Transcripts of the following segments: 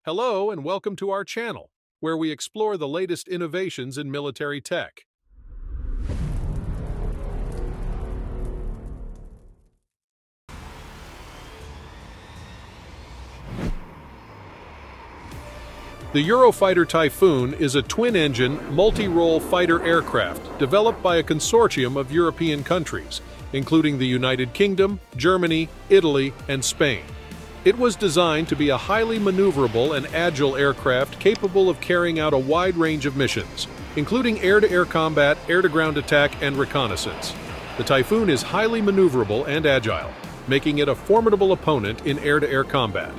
Hello and welcome to our channel, where we explore the latest innovations in military tech. The Eurofighter Typhoon is a twin-engine, multi-role fighter aircraft developed by a consortium of European countries, including the United Kingdom, Germany, Italy, and Spain. It was designed to be a highly maneuverable and agile aircraft capable of carrying out a wide range of missions, including air-to-air combat, air-to-ground attack, and reconnaissance. The Typhoon is highly maneuverable and agile, making it a formidable opponent in air-to-air combat.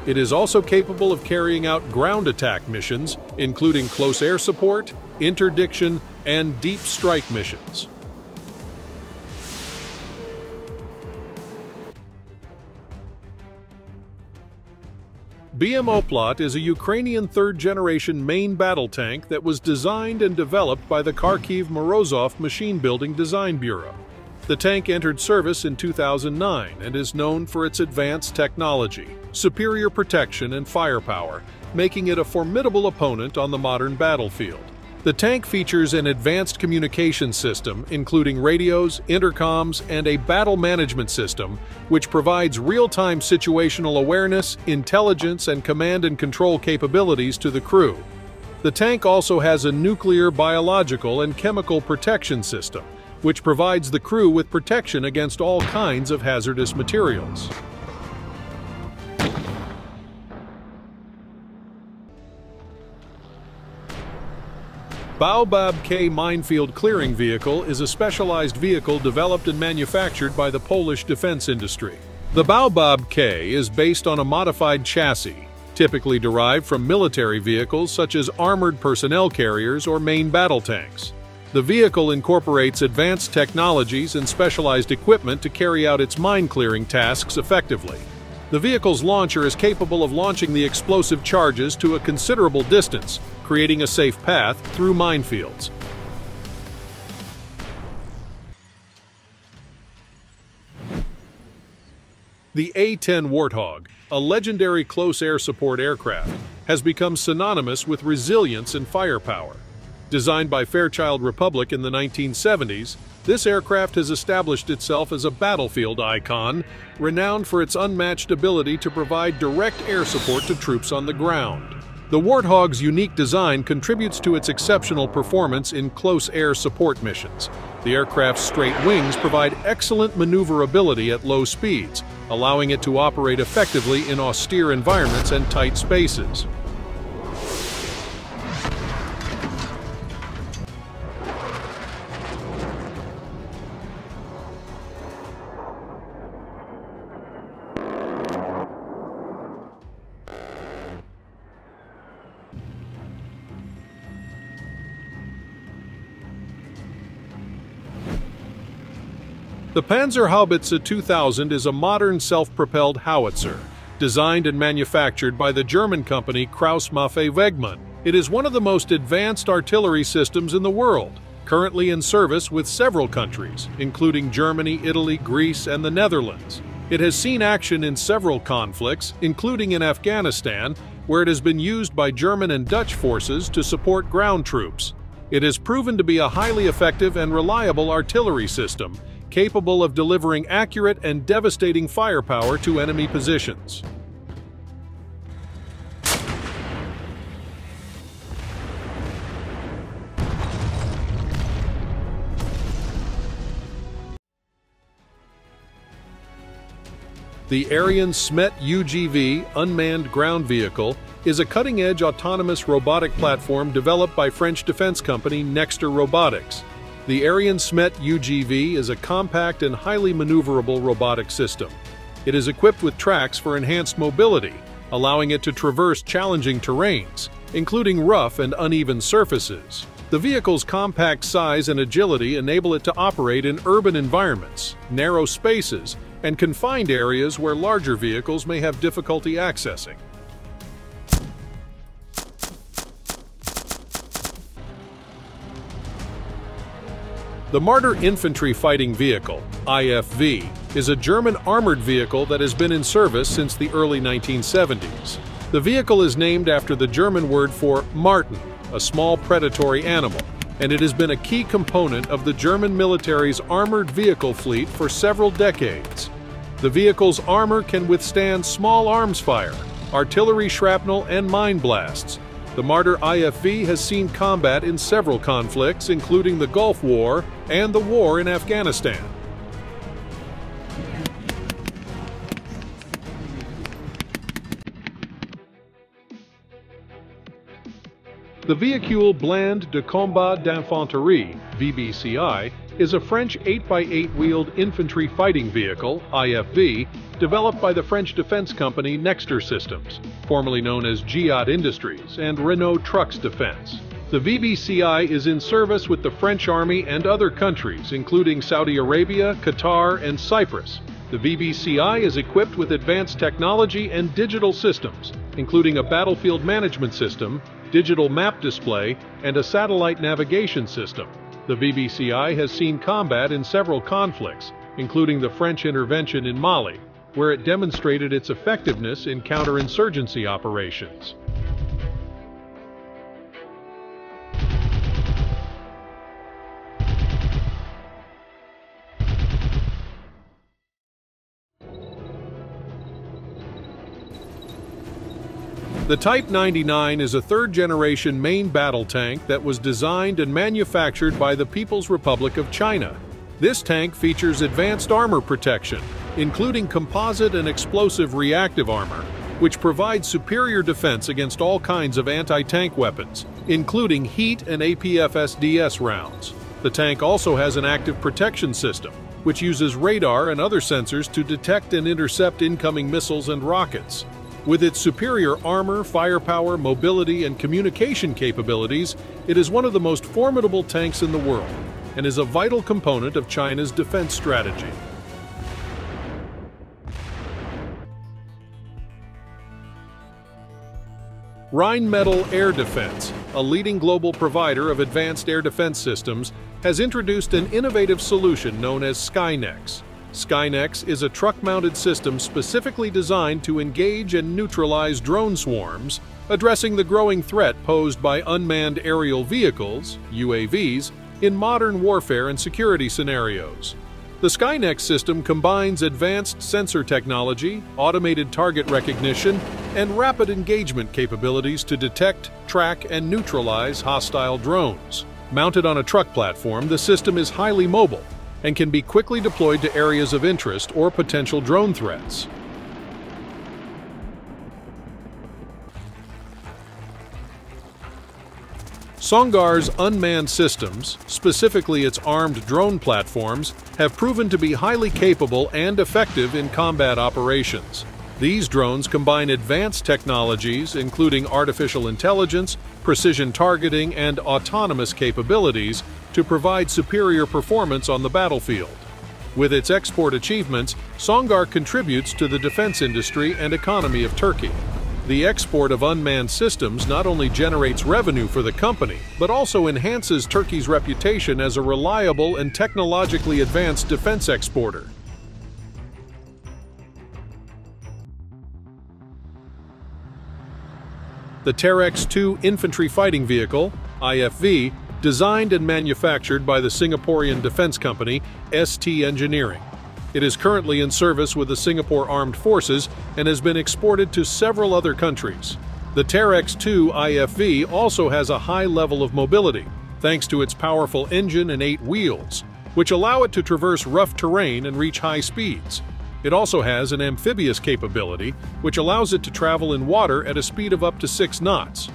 It is also capable of carrying out ground attack missions, including close air support, interdiction, and deep strike missions. BM-Oplot is a Ukrainian third-generation main battle tank that was designed and developed by the Kharkiv-Morozov Machine Building Design Bureau. The tank entered service in 2009 and is known for its advanced technology, superior protection, and firepower, making it a formidable opponent on the modern battlefield. The tank features an advanced communication system, including radios, intercoms, and a battle management system, which provides real-time situational awareness, intelligence, and command and control capabilities to the crew. The tank also has a nuclear, biological, and chemical protection system, which provides the crew with protection against all kinds of hazardous materials. Baobab-K minefield clearing vehicle is a specialized vehicle developed and manufactured by the Polish defense industry. The Baobab-K is based on a modified chassis, typically derived from military vehicles such as armored personnel carriers or main battle tanks. The vehicle incorporates advanced technologies and specialized equipment to carry out its mine-clearing tasks effectively. The vehicle's launcher is capable of launching the explosive charges to a considerable distance, creating a safe path through minefields. The A-10 Warthog, a legendary close air support aircraft, has become synonymous with resilience and firepower. Designed by Fairchild Republic in the 1970s, this aircraft has established itself as a battlefield icon, renowned for its unmatched ability to provide direct air support to troops on the ground. The Warthog's unique design contributes to its exceptional performance in close air support missions. The aircraft's straight wings provide excellent maneuverability at low speeds, allowing it to operate effectively in austere environments and tight spaces. The Panzerhaubitze 2000 is a modern self-propelled howitzer, designed and manufactured by the German company Krauss-Maffei-Wegmann. It is one of the most advanced artillery systems in the world, currently in service with several countries, including Germany, Italy, Greece, and the Netherlands. It has seen action in several conflicts, including in Afghanistan, where it has been used by German and Dutch forces to support ground troops. It has proven to be a highly effective and reliable artillery system, capable of delivering accurate and devastating firepower to enemy positions. The Arion SMET UGV unmanned ground vehicle is a cutting-edge autonomous robotic platform developed by French defense company Nexter Robotics. The Arion SMET UGV is a compact and highly maneuverable robotic system. It is equipped with tracks for enhanced mobility, allowing it to traverse challenging terrains, including rough and uneven surfaces. The vehicle's compact size and agility enable it to operate in urban environments, narrow spaces, and confined areas where larger vehicles may have difficulty accessing. The Marder Infantry Fighting Vehicle, IFV, is a German armored vehicle that has been in service since the early 1970s. The vehicle is named after the German word for marten, a small predatory animal, and it has been a key component of the German military's armored vehicle fleet for several decades. The vehicle's armor can withstand small arms fire, artillery shrapnel, and mine blasts. The Marder IFV has seen combat in several conflicts, including the Gulf War and the war in Afghanistan. The Véhicule Bland de Combat d'Infanterie, VBCI, is a French 8x8 wheeled infantry fighting vehicle, IFV, developed by the French defense company Nexter Systems, formerly known as Giat Industries, and Renault Trucks Defense. The VBCI is in service with the French Army and other countries, including Saudi Arabia, Qatar, and Cyprus. The VBCI is equipped with advanced technology and digital systems, including a battlefield management system, digital map display, and a satellite navigation system. The VBCI has seen combat in several conflicts, including the French intervention in Mali, where it demonstrated its effectiveness in counterinsurgency operations. The Type 99 is a third-generation main battle tank that was designed and manufactured by the People's Republic of China. This tank features advanced armor protection, including composite and explosive reactive armor, which provides superior defense against all kinds of anti-tank weapons, including heat and APFSDS rounds. The tank also has an active protection system, which uses radar and other sensors to detect and intercept incoming missiles and rockets. With its superior armor, firepower, mobility, and communication capabilities, it is one of the most formidable tanks in the world and is a vital component of China's defense strategy. Rheinmetall Air Defense, a leading global provider of advanced air defense systems, has introduced an innovative solution known as Skynex. Skynex is a truck-mounted system specifically designed to engage and neutralize drone swarms, addressing the growing threat posed by unmanned aerial vehicles, UAVs, in modern warfare and security scenarios. The Skynex system combines advanced sensor technology, automated target recognition, and rapid engagement capabilities to detect, track, and neutralize hostile drones. Mounted on a truck platform, the system is highly mobile and can be quickly deployed to areas of interest or potential drone threats. Oksungar's unmanned systems, specifically its armed drone platforms, have proven to be highly capable and effective in combat operations. These drones combine advanced technologies, including artificial intelligence, precision targeting, and autonomous capabilities, to provide superior performance on the battlefield. With its export achievements, Oksungur contributes to the defense industry and economy of Turkey. The export of unmanned systems not only generates revenue for the company, but also enhances Turkey's reputation as a reliable and technologically advanced defense exporter. The Terrex 2 Infantry Fighting Vehicle, IFV, designed and manufactured by the Singaporean defense company ST Engineering. It is currently in service with the Singapore Armed Forces and has been exported to several other countries. The Terrex 2 IFV also has a high level of mobility, thanks to its powerful engine and 8 wheels, which allow it to traverse rough terrain and reach high speeds. It also has an amphibious capability, which allows it to travel in water at a speed of up to 6 knots.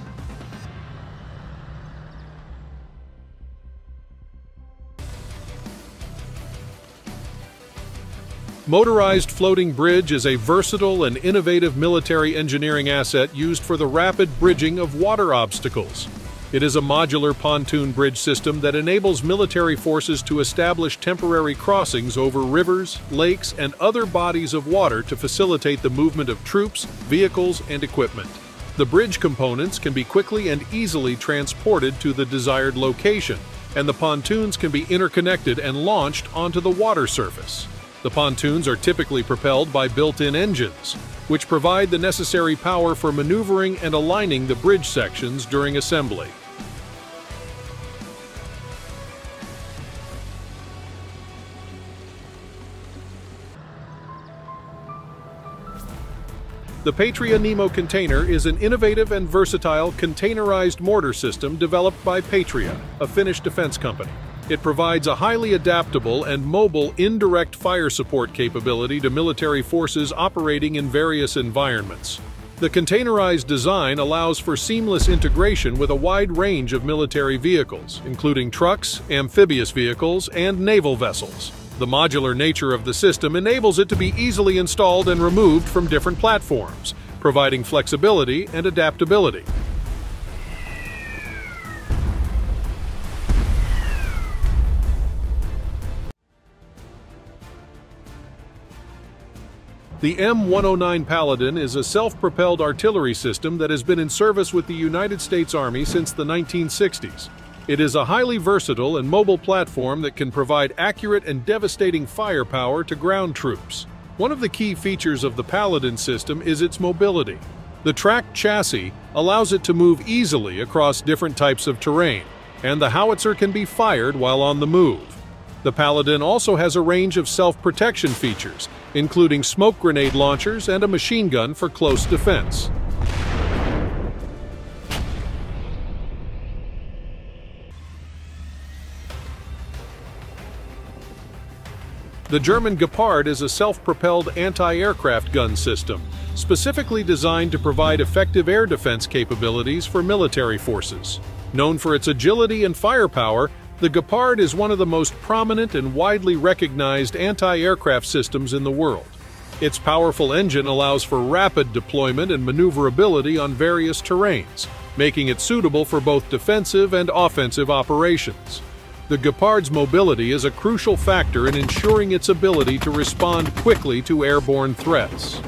Motorized Floating Bridge is a versatile and innovative military engineering asset used for the rapid bridging of water obstacles. It is a modular pontoon bridge system that enables military forces to establish temporary crossings over rivers, lakes, and other bodies of water to facilitate the movement of troops, vehicles, and equipment. The bridge components can be quickly and easily transported to the desired location, and the pontoons can be interconnected and launched onto the water surface. The pontoons are typically propelled by built-in engines. which provide the necessary power for maneuvering and aligning the bridge sections during assembly. The Patria Nemo container is an innovative and versatile containerized mortar system developed by Patria, a Finnish defense company. It provides a highly adaptable and mobile indirect fire support capability to military forces operating in various environments. The containerized design allows for seamless integration with a wide range of military vehicles, including trucks, amphibious vehicles, and naval vessels. The modular nature of the system enables it to be easily installed and removed from different platforms, providing flexibility and adaptability. The M109 Palladin is a self-propelled artillery system that has been in service with the United States Army since the 1960s. It is a highly versatile and mobile platform that can provide accurate and devastating firepower to ground troops. One of the key features of the Palladin system is its mobility. The tracked chassis allows it to move easily across different types of terrain, and the howitzer can be fired while on the move. The Palladin also has a range of self-protection features, including smoke grenade launchers and a machine gun for close defense. The German Gepard is a self-propelled anti-aircraft gun system, specifically designed to provide effective air defense capabilities for military forces. Known for its agility and firepower, the Gepard is one of the most prominent and widely recognized anti-aircraft systems in the world. Its powerful engine allows for rapid deployment and maneuverability on various terrains, making it suitable for both defensive and offensive operations. The Gepard's mobility is a crucial factor in ensuring its ability to respond quickly to airborne threats.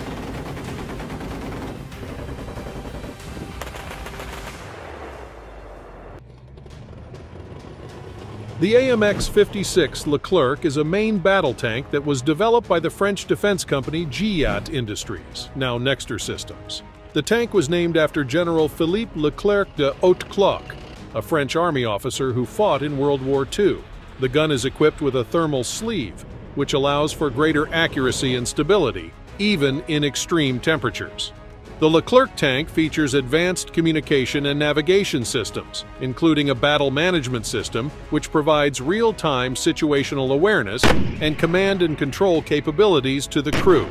The AMX-56 Leclerc is a main battle tank that was developed by the French defense company GIAT Industries, now Nexter Systems. The tank was named after General Philippe Leclerc de Hautecloque, a French army officer who fought in World War II. The gun is equipped with a thermal sleeve, which allows for greater accuracy and stability, even in extreme temperatures. The Leclerc tank features advanced communication and navigation systems, including a battle management system which provides real-time situational awareness and command and control capabilities to the crew.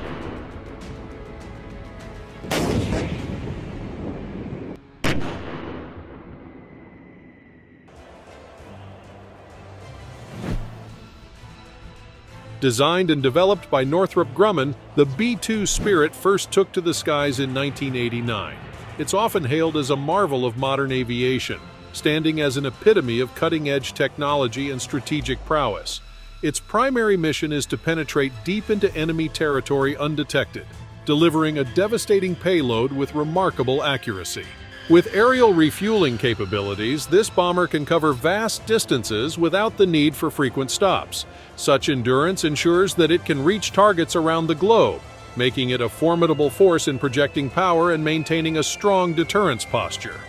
Designed and developed by Northrop Grumman, the B-2 Spirit first took to the skies in 1989. It's often hailed as a marvel of modern aviation, standing as an epitome of cutting-edge technology and strategic prowess. Its primary mission is to penetrate deep into enemy territory undetected, delivering a devastating payload with remarkable accuracy. With aerial refueling capabilities, this bomber can cover vast distances without the need for frequent stops. Such endurance ensures that it can reach targets around the globe, making it a formidable force in projecting power and maintaining a strong deterrence posture.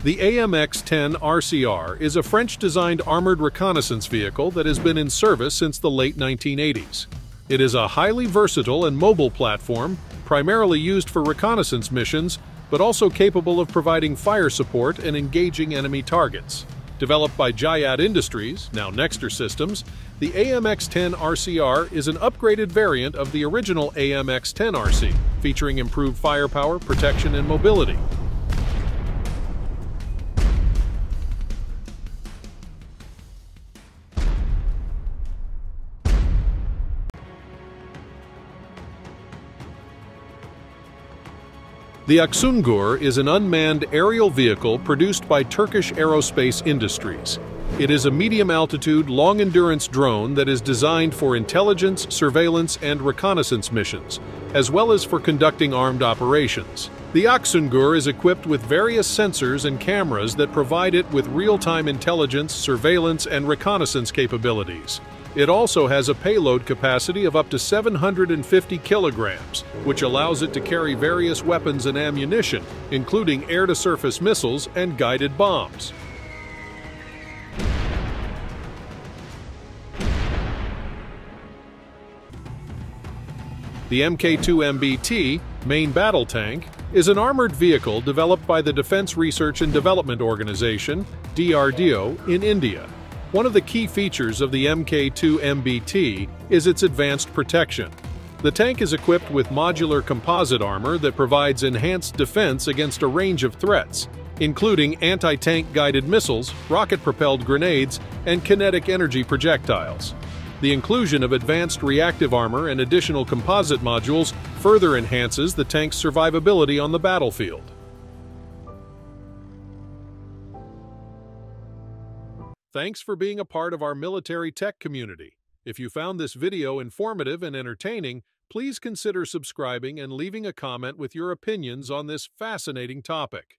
The AMX-10 RCR is a French-designed armored reconnaissance vehicle that has been in service since the late 1980s. It is a highly versatile and mobile platform, primarily used for reconnaissance missions, but also capable of providing fire support and engaging enemy targets. Developed by GIAT Industries, now Nexter Systems, the AMX-10 RCR is an upgraded variant of the original AMX-10 RC, featuring improved firepower, protection, and mobility. The Oksungur is an unmanned aerial vehicle produced by Turkish Aerospace Industries. It is a medium-altitude, long-endurance drone that is designed for intelligence, surveillance, and reconnaissance missions, as well as for conducting armed operations. The Oksungur is equipped with various sensors and cameras that provide it with real-time intelligence, surveillance, and reconnaissance capabilities. It also has a payload capacity of up to 750 kilograms, which allows it to carry various weapons and ammunition, including air-to-surface missiles and guided bombs. The Mk2 main battle tank is an armored vehicle developed by the Defense Research and Development Organization, DRDO, in India. One of the key features of the Mk2 is its advanced protection. The tank is equipped with modular composite armor that provides enhanced defense against a range of threats, including anti-tank guided missiles, rocket-propelled grenades, and kinetic energy projectiles. The inclusion of advanced reactive armor and additional composite modules further enhances the tank's survivability on the battlefield. Thanks for being a part of our military tech community. If you found this video informative and entertaining, please consider subscribing and leaving a comment with your opinions on this fascinating topic.